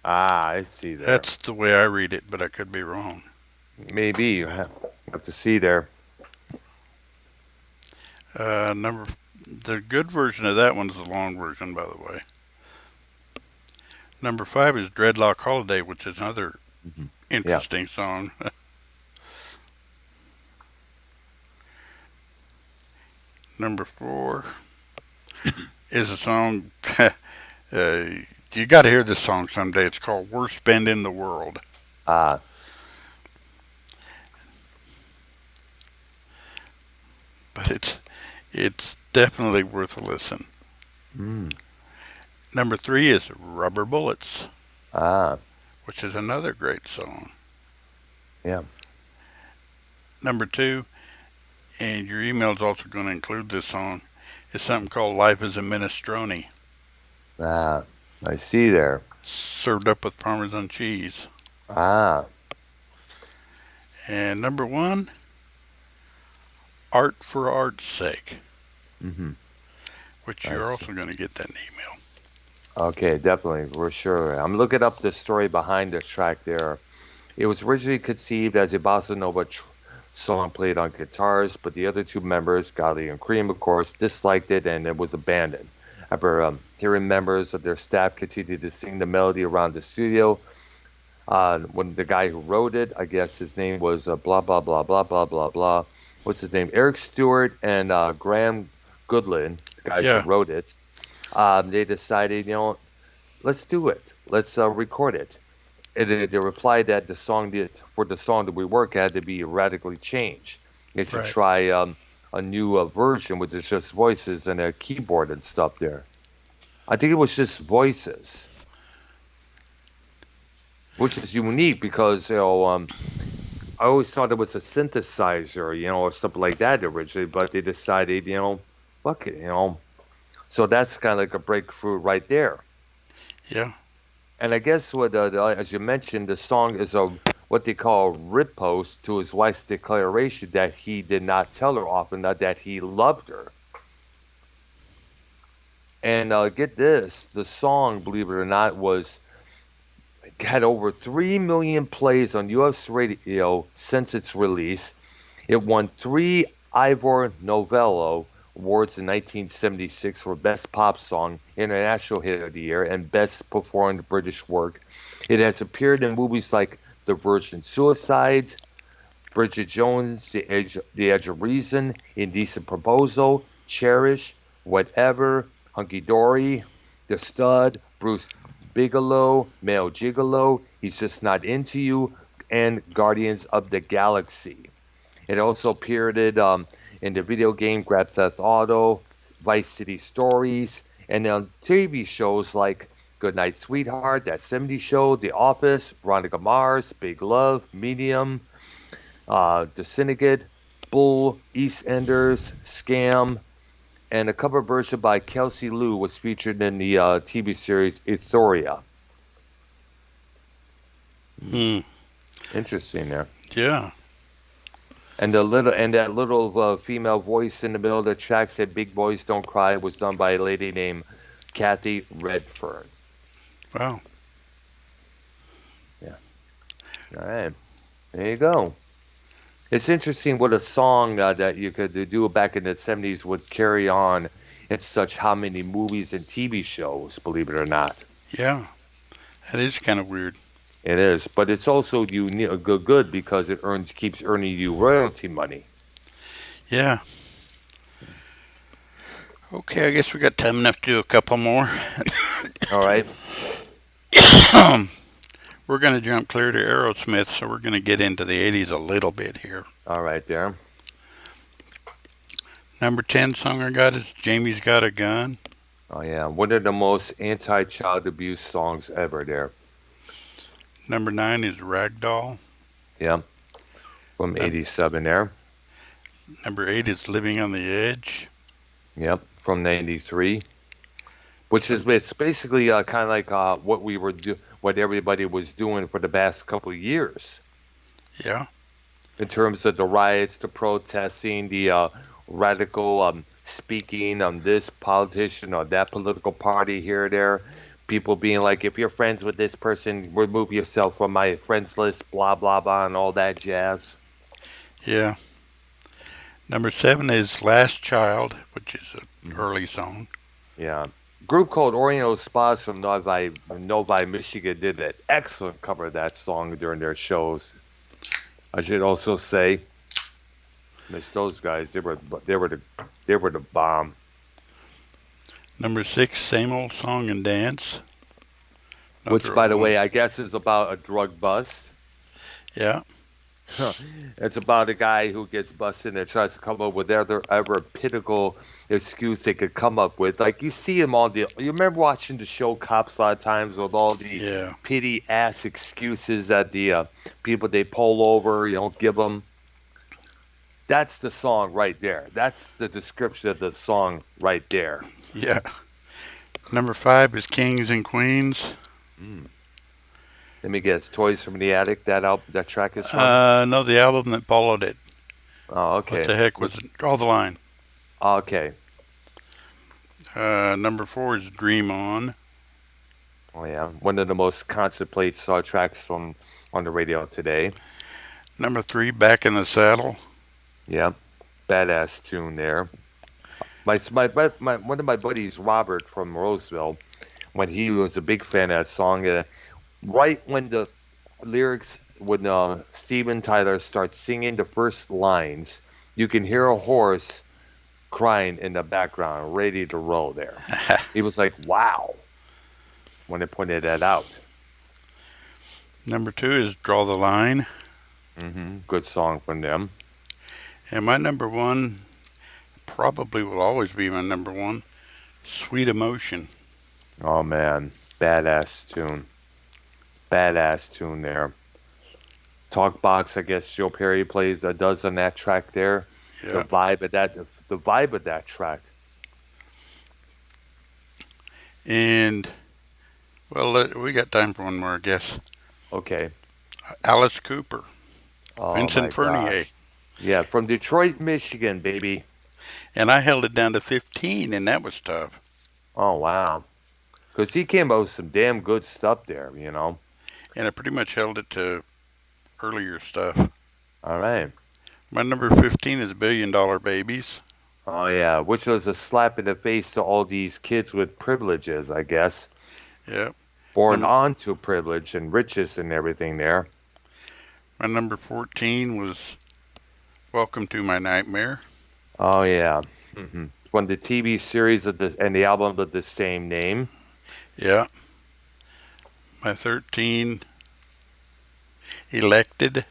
I see there. That's the way I read it, but I could be wrong. Maybe you have to see there. The good version of that one's the long version, by the way. Number 5 is Dreadlock Holiday, which is another Hmm. Yeah. interesting song. Number 4 is a song. You got to hear this song someday. It's called "Worst Band in the World," Ah. but it's definitely worth a listen. Mm. Number 3 is "Rubber Bullets," Ah. which is another great song. Yeah. Number 2, and your email is also going to include this song, is something called "Life is a Minestrone," Ah. I see there. served up with Parmesan cheese. Ah. And number 1, "Art for Art's Sake," Mm-hmm. which I you're see. also going to get that in email. Okay, definitely, for sure. I'm looking up the story behind the track there. It was originally conceived as a bossa nova song played on guitars, but the other two members, Gotti and Cream, of course, disliked it and it was abandoned. After hearing members of their staff continue to sing the melody around the studio, when the guy who wrote it, I guess his name was blah, blah, blah, blah, blah, blah, blah. What's his name? Eric Stewart and Graham Goodlin, the guys Yeah. who wrote it, they decided, let's do it. Let's record it. And they replied that for the song that we work had to be radically changed. They should Right. try a new version with just voices and a keyboard and stuff there. I think it was just voices, which is unique because I always thought it was a synthesizer, or something like that originally, but they decided, fuck it. So that's kind of like a breakthrough right there. Yeah. And I guess as you mentioned, the song is a what they call riposte to his wife's declaration that he did not tell her often that he loved her. And get this, the song, believe it or not, was had over 3 million plays on U.S. radio since its release. It won three Ivor Novello Awards in 1976 for Best Pop Song, International Hit of the Year, and Best Performed British Work. It has appeared in movies like The Virgin Suicides, Bridget Jones, The Edge of Reason, Indecent Proposal, Cherish, Whatever, Hunky Dory, The Stud, Bruce Bigelow, Male Gigolo, He's Just Not Into You, and Guardians of the Galaxy. It also appeared in the video game Grand Theft Auto, Vice City Stories, and on TV shows like Goodnight Sweetheart, That 70's Show, The Office, Veronica Mars, Big Love, Medium, The Syndicate, Bull, EastEnders, Scam, and a cover version by Kelsey Lou was featured in the TV series Euphoria. Hmm. Interesting there. Yeah. And that little female voice in the middle of the track said "Big Boys Don't Cry" was done by a lady named Kathy Redfern. Wow. Yeah. All right. There you go. It's interesting what a song that you could do back in the 70's would carry on in such how many movies and TV shows, believe it or not. Yeah. That is kind of weird. It is, but it's also good because it keeps earning you royalty money. Yeah. Okay, I guess we got time enough to do a couple more. All right. We're going to jump clear to Aerosmith, so we're going to get into the 80s a little bit here. All right, there. Number 10 song I got is Jamie's Got a Gun. Oh yeah, one of the most anti-child abuse songs ever. There. Number 9 is Ragdoll. Yeah. From '87 there. Number 8 is Living on the Edge. Yep. From '93. Which is it's basically kind of like what everybody was doing for the past couple of years Yeah. in terms of the riots, the protesting, the radical speaking on this politician or that political party here or there. People being like, if you're friends with this person, remove yourself from my friends list, blah blah blah, and all that jazz. Yeah. Number 7 is Last Child, which is an early song. Yeah. Group called Oriental Spas from Novi, Michigan did an excellent cover of that song during their shows. I should also say, miss those guys. They were the bomb. Number 6, Same Old Song and Dance. Which, by the way, I guess is about a drug bust. Yeah. It's about a guy who gets busted and tries to come up with ever pitiful excuse they could come up with. Like you see him on you remember watching the show Cops a lot of times with all the pity ass excuses that the people they pull over, give them. That's the song right there. That's the description of the song right there. Yeah. Number 5 is Kings and Queens. Let me guess. Toys from the Attic. That track is from? No, the album that followed it. Oh, okay. What the heck was it? Draw the Line. Okay. Number 4 is Dream On. Oh yeah, one of the most constant played tracks on the radio today. Number 3, Back in the Saddle. Yeah, badass tune there. One of my buddies, Robert from Roseville, when he was a big fan of that song, right when the lyrics, when Steven Tyler starts singing the first lines, you can hear a horse crying in the background, ready to roll there. He was like, wow, when they pointed that out. Number 2 is Draw the Line. Good song from them. And my number 1 probably will always be my number 1, Sweet Emotion. Oh man, badass tune. Badass tune there. Talkbox, I guess Joe Perry does on that track there. Yeah. The vibe of that track. And Well, we got time for one more, I guess. Okay. Alice Cooper, Oh Vincent my Furnier. gosh. Yeah, from Detroit, Michigan, baby. And I held it down to 15, and that was tough. Oh wow. Because he came out with some damn good stuff there, And I pretty much held it to earlier stuff. All right. My number 15 is Billion Dollar Babies. Oh yeah, which was a slap in the face to all these kids with privileges, I guess. Yep. Born My, onto privilege and riches and everything there. my number 14 was Welcome to My Nightmare. Oh yeah. From the TV series and the album of the same name. Yeah. My 13, Elected.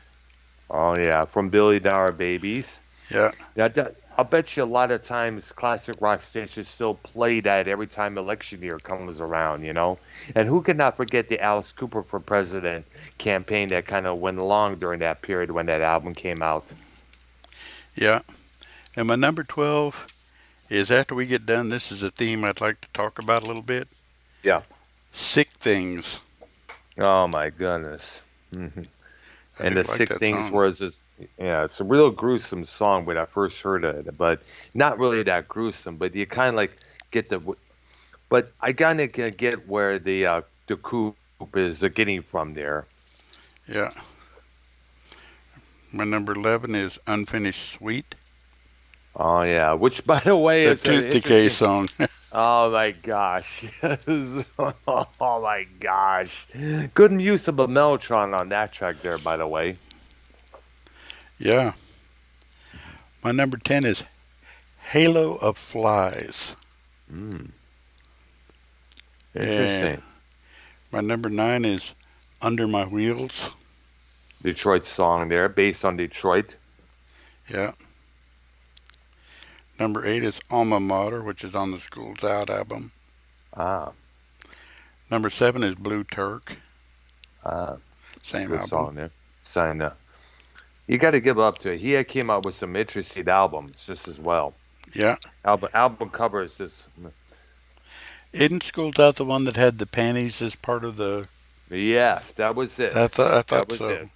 Oh yeah, from Billy Dollar Babies. Yeah. Yeah, I'll bet you a lot of times classic rock stations still play that every time election year comes around. And who could not forget the Alice Cooper for President campaign that kind of went along during that period when that album came out? Yeah. And my number 12 is after we get done, this is a theme I'd like to talk about a little bit. Yeah. Sick Things. Oh my goodness. I And do the like Sick that Things song. was just, yeah, it's a real gruesome song when I first heard it, but not really that gruesome. But you kind of like get but I kind of get where the coup is getting from there. Yeah. My number 11 is Unfinished Sweet. Oh yeah, which by the way The is an Tooth Decay interesting. song. Oh my gosh. Yes. Oh my gosh. Good use of a mellotron on that track there, by the way. Yeah. My number 10 is Halo of Flies. Mm, And interesting. my number 9 is Under My Wheels. Detroit song there, based on Detroit. Yeah. Number 8 is Alma Mater, which is on the Schools Out album. Ah, Number 7 is Blue Turk, ah, same good album. song there. Sign up. You got to give up to it. He came out with some interesting albums just as well. Yeah. Album covers just Isn't Schools Out the one that had the panties as part of the? yes, that was I it. thought I That thought was so. it.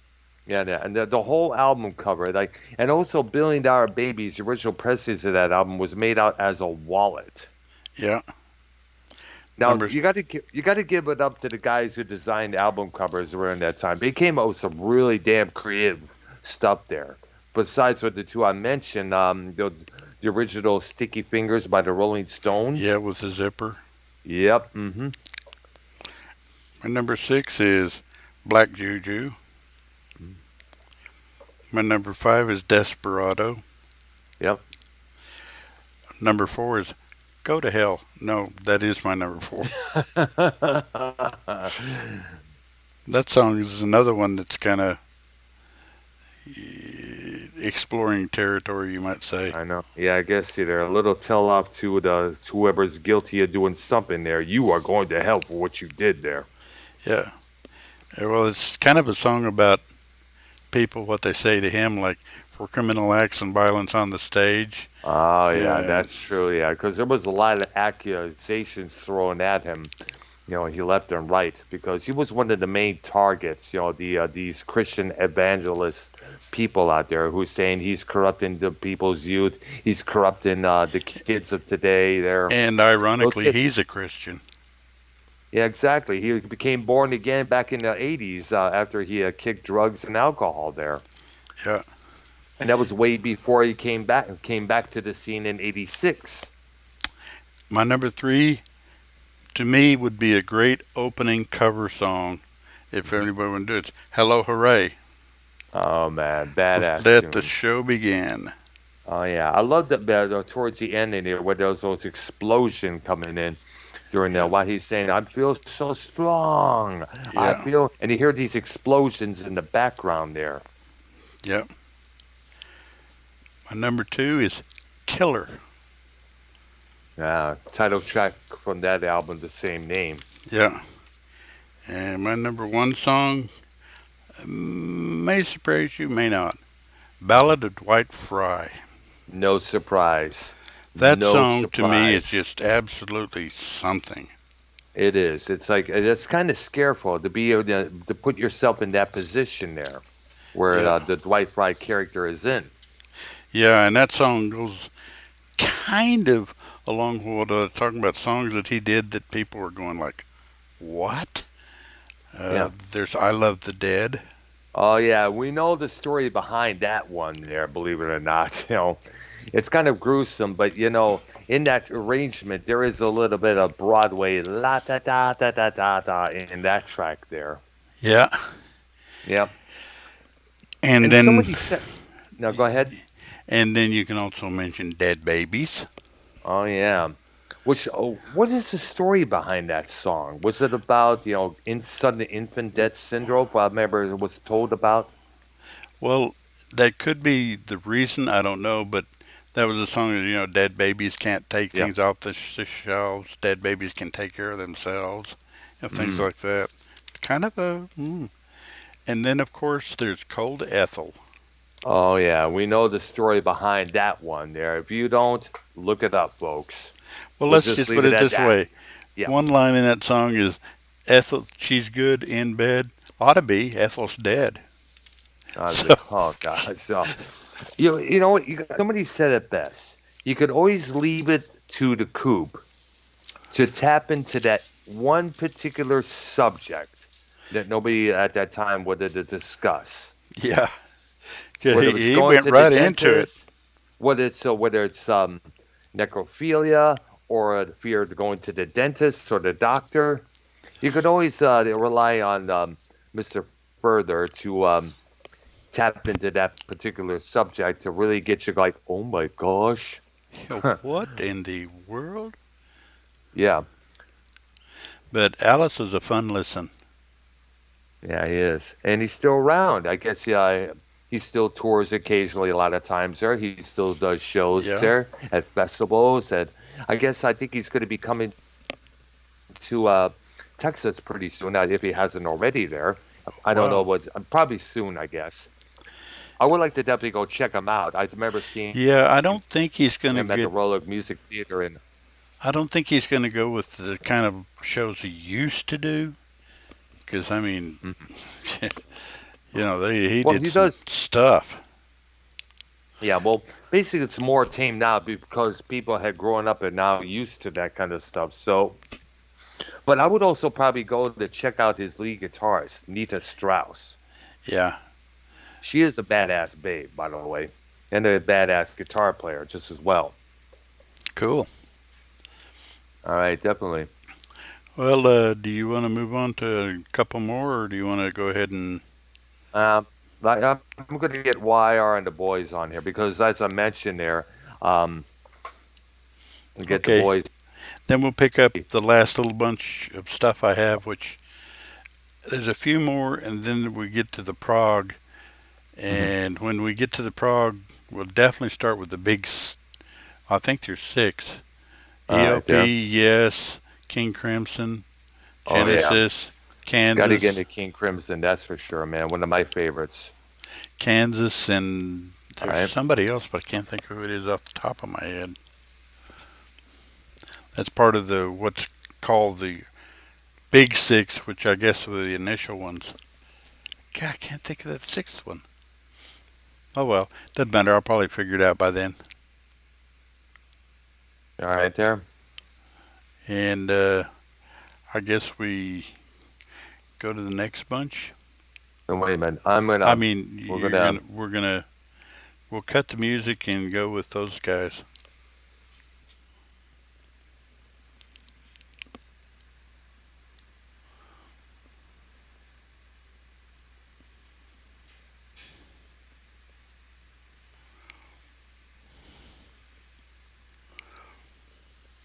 Yeah, and the whole album cover, like, and also Billion Dollar Babies, the original pressings of that album was made out as a wallet. Yeah. Now Number you got to give it up to the guys who designed album covers around that time. They came up with some really damn creative stuff there. Besides what the two I mentioned, the original Sticky Fingers by the Rolling yeah Stones. with the zipper. Yep. My number 6 is Black Juju. My number 5 is Desperado. Yep. Number 4 is Go to Hell. No, that is my number 4. That song is another one that's kind of exploring territory, you might say. I know. Yeah, I guess they're a little tell off to whoever's guilty of doing something there. You are going to hell for what you did there. Yeah. Well, it's kind of a song about people, what they say to him, like for criminal acts and violence on the stage. Oh yeah, And that's true. Yeah, because there was a lot of accusations thrown at him. He left and right because he was one of the main targets. These Christian evangelist people out there who's saying he's corrupting the people's youth. He's corrupting the kids of today. and Those ironically, kids. he's a Christian. Yeah, exactly. He became born again back in the 80s after he kicked drugs and alcohol there. Yeah. And that was way before he came back to the scene in 86. My number 3, to me, would be a great opening cover song if anybody would do it. It's Hello Hooray. Oh man, badass Let the tune. show begin. Oh yeah, I love that towards the end in there where there's those explosion coming in during Yeah. while he's saying, "I feel so strong. I Yeah. feel," and you hear these explosions in the background there. Yeah. My number 2 is Killer. Title track from that album, the same name. Yeah. And my number 1 song may surprise you, may not. Ballad of Dwight Fry. No surprise. That No song to me is surprise. just absolutely something. It is. It's like it's kind of scareful to be able to put yourself in that position there, where Yeah. the Dwight Fry character is in. Yeah, and that song goes kind of along with what talking about songs that he did that people were going like, "What?" Yeah. There's "I Love the Dead." Oh yeah, we know the story behind that one there, believe it or not. It's kind of gruesome, but in that arrangement there is a little bit of Broadway la da da da da da da in that track there. Yeah, Yep. and And then somebody said, no, go ahead. you can also mention "Dead Babies." Oh yeah. What is the story behind that song? Was it about, sudden infant death syndrome? I remember it was told about. Well, that could be the reason. I don't know, but that was a song that dead babies can't take Yeah. things off the shelves. Dead babies can take care of themselves. Things Mm. like that. Kind of a. And then of course there's Cold Ethel. Oh yeah, we know the story behind that one there. If you don't, look it up, folks. Well, We'll let's just just leave put it it at this that. way. Yeah. One line in that song is Ethel. She's good in bed. Ought to be. Ethel's dead. So Oh God. So you know what? Somebody said it best. You could always leave it to the coop to tap into that one particular subject that nobody at that time wanted to discuss. yeah, 'cause Whether it's he going went to the right into it. dentist, whether it's necrophilia or the fear of going to the dentist or the doctor, you could always rely on Mr. Further to tap into that particular subject to really get you like, oh my gosh. What in the world? Yeah, But Alice is a fun listen. yeah, he is, and he's still around. I guess yeah, he still tours occasionally. A lot of times there, he still does shows Yeah. there at festivals, and I think he's going to be coming to Texas pretty soon. If he hasn't already there. I don't know Wow. what's probably soon. I guess I would like to definitely go check him out. I remember seeing Yeah, I don't think he's gonna him at the get. Roller Music Theater in. I don't think he's gonna go with the kind of shows he used to do. Because I mean, Mhm. he Well, did he some does. stuff. Yeah, well, basically, it's more tame now because people had grown up and now used to that kind of stuff. So, but I would also probably go to check out his lead guitarist, Nita Strauss. Yeah. She is a badass babe, by the way, and a badass guitar player just as well. Cool. All right, definitely. Well, do you want to move on to a couple more, or do you want to go ahead and? Um, I'm going to get YR and the boys on here because, as I mentioned there, um, get the Okay. boys. Then we'll pick up the last little bunch of stuff I have, which there's a few more, and then we get to the prog. Mhm. And when we get to the prog, we'll definitely start with the big. I think there's six. All right, there. ELP, yes. King Crimson, Oh yeah. Genesis, Got to get Kansas, into King Crimson, that's for sure, man. One of my favorites. Kansas, and All there's right. somebody else, but I can't think of who it is off the top of my head. That's part of the what's called the Big Six, which I guess were the initial ones. God, I can't think of that sixth one. Oh well, doesn't matter. I'll probably figure it out by then. All right, there. And I guess we go to the next bunch. And wait a minute. I mean, we're you're gonna, gonna we're gonna we'll cut the music and go with those guys.